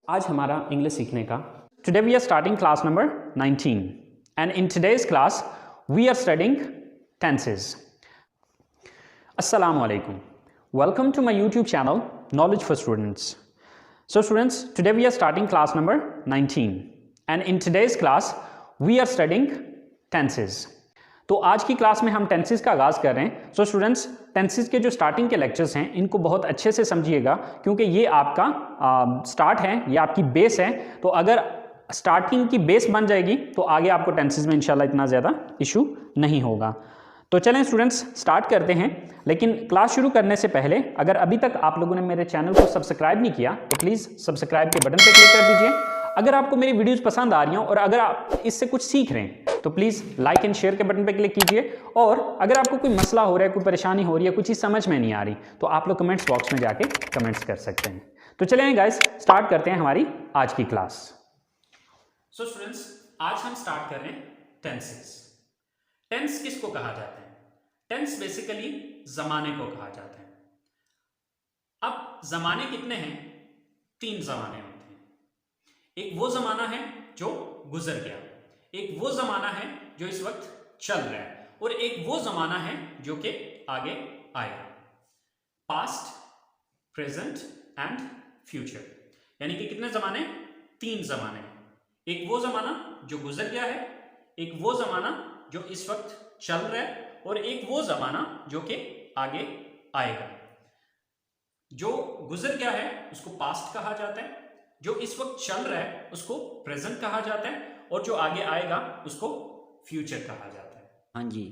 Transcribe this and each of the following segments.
आज हमारा इंग्लिश सीखने का today we are starting class number 19 and in today's class we are studying tenses. अस्सलाम वालेकुम, welcome to my YouTube channel knowledge for students. So students, today we are starting class number 19 and in today's class we are studying tenses। तो आज की class में हम tenses का आगाज़ कर रहे हैं। सो स्टूडेंट्स, टेंसेस के जो स्टार्टिंग के लेक्चर्स हैं इनको बहुत अच्छे से समझिएगा क्योंकि ये आपका स्टार्ट है, ये आपकी बेस है। तो अगर स्टार्टिंग की बेस बन जाएगी तो आगे आपको टेंसेस में इंशाल्लाह इतना ज़्यादा इशू नहीं होगा। तो चलें स्टूडेंट्स, स्टार्ट करते हैं। लेकिन क्लास शुरू करने से पहले अगर अभी तक आप लोगों ने मेरे चैनल को सब्सक्राइब नहीं किया तो प्लीज़ सब्सक्राइब के बटन पर क्लिक कर दीजिए। अगर आपको मेरी वीडियोस पसंद आ रही हों और अगर आप इससे कुछ सीख रहे हैं तो प्लीज़ लाइक एंड शेयर के बटन पर क्लिक कीजिए। और अगर आपको कोई मसला हो रहा है, कोई परेशानी हो रही है, कुछ चीज़ समझ में नहीं आ रही तो आप लोग कमेंट्स बॉक्स में जाके कमेंट्स कर सकते हैं। तो चलें गाइस, स्टार्ट करते हैं हमारी आज की क्लास। सो स्टूडेंट्स, आज हम स्टार्ट कर रहे हैं टेंसेस। टेंस किसको कहा जाता है? टेंस बेसिकली जमाने को कहा जाता है। अब जमाने कितने हैं? 3 जमाने होते हैं। एक वो जमाना है जो गुजर गया, एक वो जमाना है जो इस वक्त चल रहा है, और एक वो जमाना है जो कि आगे आएगा। पास्ट, प्रेजेंट एंड फ्यूचर, यानी कि कितने जमाने? 3 जमाने। एक वो जमाना जो गुजर गया है, एक वो जमाना जो इस वक्त चल रहा है, और एक वो जमाना जो कि आगे आएगा। जो गुजर गया है उसको पास्ट कहा जाता है, जो इस वक्त चल रहा है उसको प्रेजेंट कहा जाता है, और जो आगे आएगा उसको फ्यूचर कहा जाता है। हाँ जी,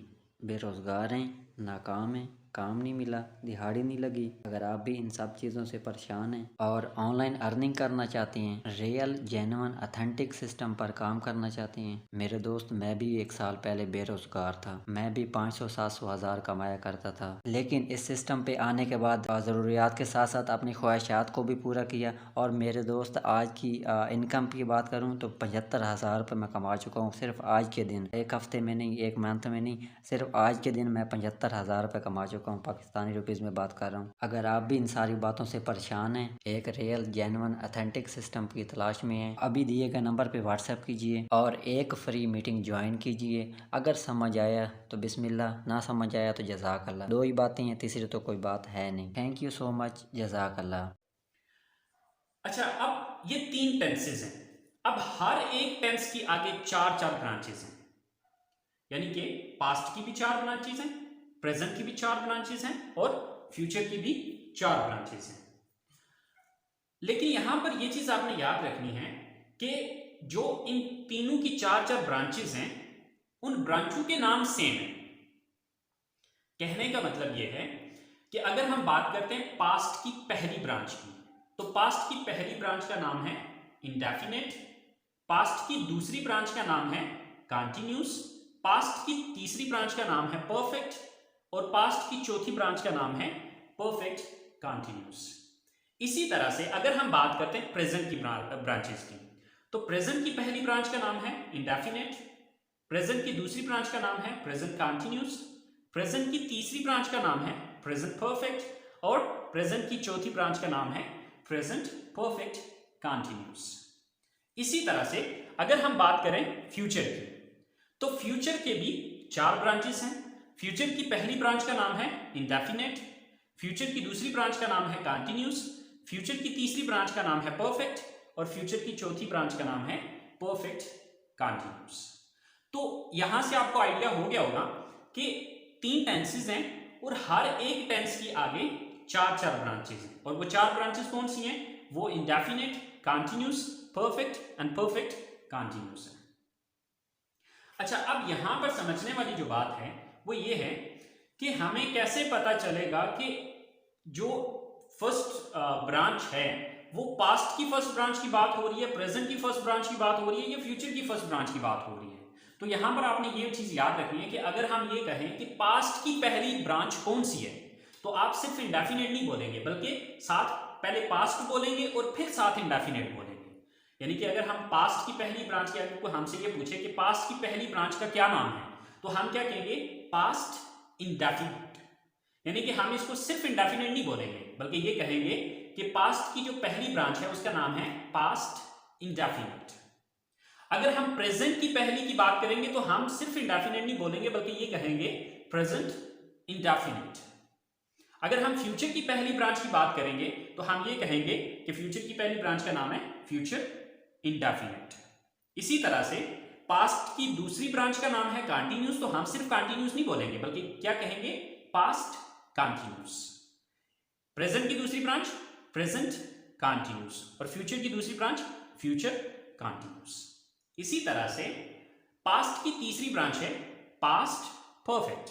बेरोज़गार हैं, नाकाम हैं, काम नहीं मिला, दिहाड़ी नहीं लगी। अगर आप भी इन सब चीज़ों से परेशान हैं और ऑनलाइन अर्निंग करना चाहते हैं, रियल जेन्युइन ऑथेंटिक सिस्टम पर काम करना चाहते हैं, मेरे दोस्त, मैं भी 1 साल पहले बेरोज़गार था। मैं भी 500-700 हज़ार कमाया करता था, लेकिन इस सिस्टम पे आने के बाद ज़रूरियात के साथ साथ अपनी ख्वाहिशात को भी पूरा किया। और मेरे दोस्त, आज की इनकम की बात करूँ तो 75,000 रुपये मैं कमा चुका हूँ सिर्फ आज के दिन। 1 हफ्ते में नहीं, 1 मंथ में नहीं, सिर्फ आज के दिन मैं 75,000 रुपये कमा चुका हूँ। पाकिस्तानी रुपीस में बात कर रहा हूँ। अगर आप भी इन सारी बातों से परेशान हैं, एक रियल जेन्युइन ऑथेंटिक सिस्टम की तलाश में हैं, अभी दिए गए नंबर पे व्हाट्सएप कीजिए और एक फ्री मीटिंग ज्वाइन कीजिए। अगर समझ आया तो बिस्मिल्लाह, ना समझ आया तो जज़ाकल्लाह। 2 ही बातें हैं, तीसरी तो कोई बात है नहीं। थैंक यू सो मच, जज़ाकल्लाह। अच्छा, अब ये 3 टेंसेस हैं। अब हर एक टेंस की आगे 4-4 ब्रांचेस हैं, यानी कि पास्ट की भी 4 ब्रांचेस हैं, प्रेजेंट की भी 4 ब्रांचेस हैं, और फ्यूचर की भी 4 ब्रांचेस हैं। लेकिन यहां पर यह चीज आपने याद रखनी है कि जो इन तीनों की 4-4 ब्रांचेस हैं, उन ब्रांचों के नाम सेम है। कहने का मतलब यह है कि अगर हम बात करते हैं पास्ट की पहली ब्रांच की, तो पास्ट की पहली ब्रांच का नाम है इंडेफिनिट, पास्ट की दूसरी ब्रांच का नाम है कंटिन्यूस, पास्ट की तीसरी ब्रांच का नाम है परफेक्ट, और पास्ट की चौथी ब्रांच का नाम है परफेक्ट कंटिन्यूस। इसी तरह से अगर हम बात करते हैं प्रेजेंट की ब्रांचेस की, तो प्रेजेंट की पहली ब्रांच का नाम है इंडेफिनिट, प्रेजेंट की दूसरी ब्रांच का नाम है प्रेजेंट कंटिन्यूस, प्रेजेंट की तीसरी ब्रांच का नाम है प्रेजेंट परफेक्ट, और प्रेजेंट की चौथी ब्रांच का नाम है प्रेजेंट परफेक्ट कंटिन्यूस। इसी तरह से अगर हम बात करें फ्यूचर की, तो फ्यूचर के भी 4 ब्रांचेस हैं। फ्यूचर की पहली ब्रांच का नाम है इंडेफिनिट, फ्यूचर की दूसरी ब्रांच का नाम है कंटिन्यूस, फ्यूचर की तीसरी ब्रांच का नाम है परफेक्ट, और फ्यूचर की चौथी ब्रांच का नाम है परफेक्ट कंटिन्यूस। तो यहां से आपको आइडिया हो गया होगा कि 3 टेंसेस हैं और हर एक टेंस की आगे 4-4 ब्रांचेस हैं, और वो 4 ब्रांचेस कौन सी हैं? वो indefinite, continuous, perfect and perfect continuous है। अच्छा, अब यहां पर समझने वाली जो बात है वो ये है कि हमें कैसे पता चलेगा कि जो फर्स्ट ब्रांच है वो पास्ट की फर्स्ट ब्रांच की बात हो रही है, प्रेजेंट की फर्स्ट ब्रांच की बात हो रही है, या फ्यूचर की फर्स्ट ब्रांच की बात हो रही है। तो यहां पर आपने ये चीज याद रखनी है कि अगर हम ये कहें कि पास्ट की पहली ब्रांच कौन सी है, तो आप सिर्फ इंडेफिनिट नहीं बोलेंगे, बल्कि साथ पहले पास्ट बोलेंगे और फिर साथ इंडेफिनिट बोलेंगे। यानी कि अगर हम पास्ट की पहली ब्रांच के आगे हमसे ये पूछे कि पास्ट की पहली ब्रांच का क्या नाम है, तो हम क्या कहेंगे? Past indefinite. यानी कि हम इसको सिर्फ इंडेफिनिट नहीं बोलेंगे, बल्कि ये कहेंगे कि पास्ट की जो पहली ब्रांच है उसका नाम है पास्ट इंडेफिनिट। अगर हम प्रेजेंट की पहली की बात करेंगे तो हम सिर्फ इंडेफिनिट नहीं बोलेंगे बल्कि ये कहेंगे प्रेजेंट इंडेफिनिट। अगर हम फ्यूचर की पहली ब्रांच की बात करेंगे तो हम ये कहेंगे कि फ्यूचर की पहली ब्रांच का नाम है फ्यूचर इंडेफिनिट। इसी तरह से पास्ट की दूसरी ब्रांच का नाम है कंटिन्यूस, तो हम सिर्फ कंटिन्यूस नहीं बोलेंगे बल्कि क्या कहेंगे पास्ट कंटिन्यूस। प्रेजेंट की दूसरी ब्रांच प्रेजेंट कंटिन्यूस और फ्यूचर की दूसरी ब्रांच फ्यूचर कंटिन्यूस। इसी तरह से पास्ट की तीसरी ब्रांच है पास्ट परफेक्ट,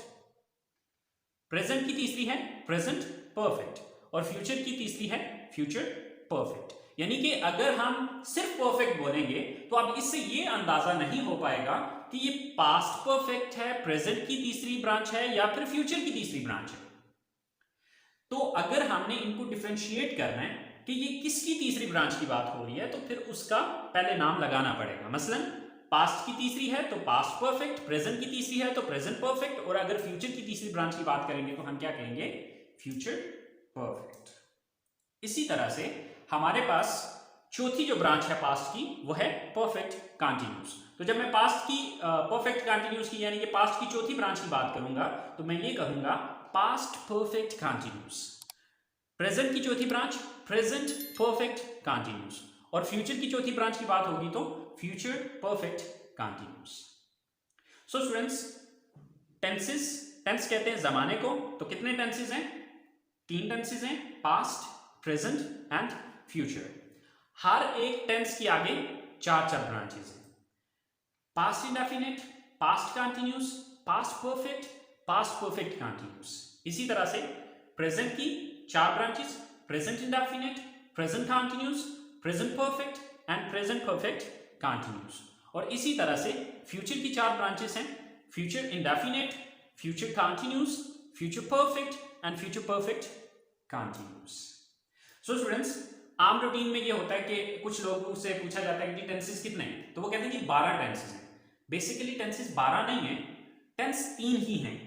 प्रेजेंट की तीसरी है प्रेजेंट परफेक्ट और फ्यूचर की तीसरी है फ्यूचर परफेक्ट। यानी कि अगर हम सिर्फ परफेक्ट बोलेंगे तो अब इससे ये अंदाजा नहीं हो पाएगा कि ये पास्ट परफेक्ट है, प्रेजेंट की तीसरी ब्रांच है या फिर फ्यूचर की तीसरी ब्रांच है। तो अगर हमने इनको डिफरेंशिएट करना है कि ये किसकी तीसरी ब्रांच की बात हो रही है तो फिर उसका पहले नाम लगाना पड़ेगा। मसलन पास्ट की तीसरी है तो पास्ट परफेक्ट, प्रेजेंट की तीसरी है तो प्रेजेंट परफेक्ट और अगर फ्यूचर की तीसरी ब्रांच की बात करेंगे तो हम क्या कहेंगे फ्यूचर परफेक्ट। इसी तरह से हमारे पास चौथी जो ब्रांच है पास्ट की वो है परफेक्ट कंटिन्यूस। तो जब मैं पास्ट की परफेक्ट कंटिन्यूस की यानी कि पास्ट की चौथी ब्रांच की बात करूंगा तो मैं ये कहूंगा पास्ट परफेक्ट कंटिन्यूस। प्रेजेंट की चौथी ब्रांच प्रेजेंट परफेक्ट कंटिन्यूस और फ्यूचर की चौथी ब्रांच की बात होगी तो future perfect continuous. So students, tenses, tense कहते हैं जमाने को, तो कितने टेंसेस हैं? 3 टेंसेस हैं, पास्ट, प्रेजेंट एंड फ्यूचर। हर एक टेंस के आगे 4 ब्रांचेस हैं, past indefinite, past continuous, past perfect continuous. इसी तरह से प्रेजेंट की 4 branches, present indefinite, present continuous, present perfect and present perfect continuous. और इसी तरह से फ्यूचर की 4 ब्रांचेस हैं, future indefinite, future continuous, future perfect and future perfect continuous. So students, आम रूटीन में ये होता है कि कुछ लोगों से पूछा जाता है कि टेंसेस कितने हैं, तो वो कहते हैं कि 12 टेंसेस हैं। बेसिकली टेंसेस 12 नहीं है, टेंस 3 ही हैं,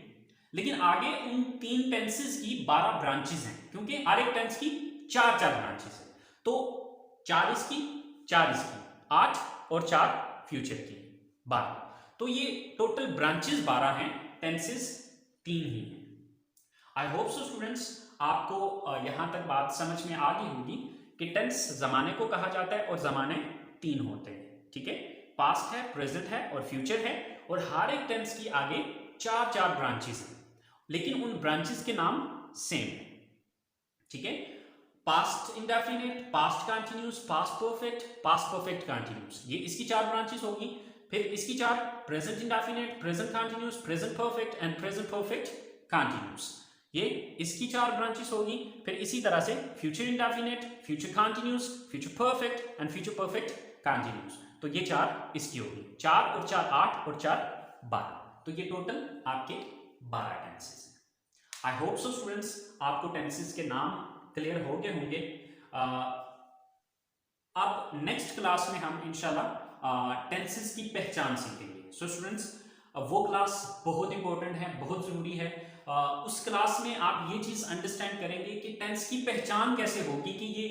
लेकिन आगे उन 3 टेंसेस की 12 ब्रांचेस हैं क्योंकि हर एक टेंस की 4 ब्रांचेस हैं। तो 4 इसकी 4 इसकी 8 और 4 फ्यूचर की 12, तो ये टोटल ब्रांचेस 12 हैं, टेंसेस 3 ही हैं। आई होप सो स्टूडेंट्स, आपको यहां तक बात समझ में आ गई होगी कि टेंस जमाने को कहा जाता है और जमाने 3 होते हैं। ठीक है, पास्ट है, प्रेजेंट है और फ्यूचर है और हर एक टेंस की आगे 4 ब्रांचेस हैं, लेकिन उन ब्रांचेस के नाम सेम है। ठीक है, past indefinite, past continuous, past perfect continuous, ये इसकी 4 ब्रांचेस होगी। फिर इसकी 4 present indefinite, present continuous, present perfect and present perfect continuous, ये इसकी 4 ब्रांचेस होगी। फिर इसी तरह से future indefinite, future continuous, future perfect and future perfect continuous, तो ये 4 इसकी होगी। 4 और 4 8 और 4 12, तो ये टोटल आपके 12 टेंसेस हैं। आई होप सो स्टूडेंट्स, आपको टेंसेस के नाम क्लियर हो गए होंगे। अब नेक्स्ट क्लास में हम इंशाल्लाह टेंसेस की पहचान सीखेंगे। सो स्टूडेंट्स, वो क्लास बहुत इंपॉर्टेंट है, बहुत ज़रूरी है। उस क्लास में आप ये चीज़ अंडरस्टैंड करेंगे कि टेंस की पहचान कैसे होगी कि ये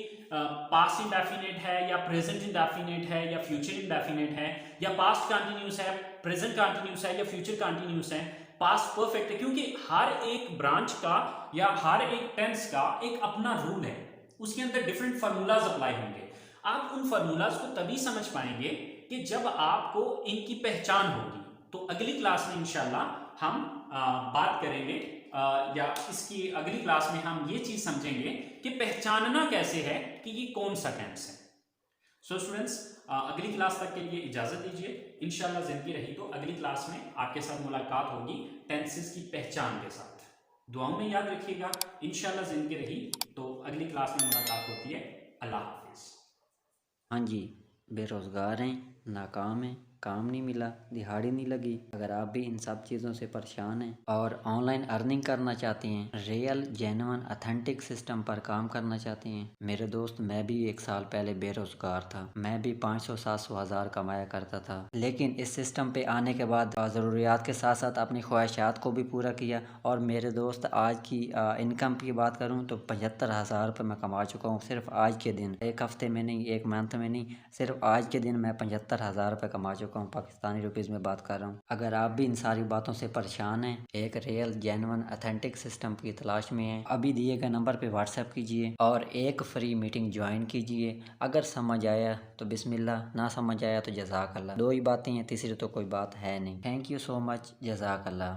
पास्ट इंडेफिनिट है या प्रेजेंट इंडेफिनिट है या फ्यूचर इंडेफिनिट है या पास्ट कंटिन्यूस है, प्रेजेंट कंटिन्यूस है या फ्यूचर कंटिन्यूस है, पास्ट परफेक्ट है, क्योंकि हर एक ब्रांच का या हर एक टेंस का एक अपना रूल है, उसके अंदर डिफरेंट फार्मूलाज अप्लाई होंगे। आप उन फार्मूलाज को तभी समझ पाएंगे कि जब आपको इनकी पहचान होगी। तो अगली क्लास में इंशाल्लाह हम बात करेंगे या इसकी अगली क्लास में हम ये चीज समझेंगे कि पहचानना कैसे है कि ये कौन सा टेंस है। सो स्टूडेंट्स, अगली क्लास तक के लिए इजाजत दीजिए। इंशाल्लाह जिंदगी रही तो अगली क्लास में आपके साथ मुलाकात होगी टेंसेस की पहचान के साथ। दुआओं में याद रखिएगा। इंशाल्लाह जिंदगी रही तो अगली क्लास में मुलाकात होती है। अल्लाह हाफिज। हाँ जी, बेरोज़गार हैं, नाकाम हैं, काम नहीं मिला, दिहाड़ी नहीं लगी। अगर आप भी इन सब चीज़ों से परेशान हैं और ऑनलाइन अर्निंग करना चाहते हैं, रियल जेन्युइन अथेंटिक सिस्टम पर काम करना चाहते हैं, मेरे दोस्त मैं भी 1 साल पहले बेरोजगार था। मैं भी 500-700 हज़ार कमाया करता था, लेकिन इस सिस्टम पे आने के बाद ज़रूरियात के साथ साथ अपनी ख्वाहिशात को भी पूरा किया। और मेरे दोस्त आज की इनकम की बात करूँ तो 75,000 रुपये मैं कमा चुका हूँ सिर्फ आज के दिन। एक हफ्ते में नहीं, एक मंथ में नहीं, सिर्फ आज के दिन मैं 75,000 रुपये कमा चुका हूँ, पाकिस्तानी रुपीज़ में बात कर रहा हूँ। अगर आप भी इन सारी बातों से परेशान हैं, एक रियल जेन्युइन अथेंटिक सिस्टम की तलाश में हैं, अभी दिए गए नंबर पे व्हाट्सएप कीजिए और एक फ्री मीटिंग ज्वाइन कीजिए। अगर समझ आया तो बिस्मिल्लाह, ना समझ आया तो जज़ाकल्लाह। दो ही बातें हैं, तीसरी तो कोई बात है नहीं। थैंक यू सो मच, जज़ाकल्लाह।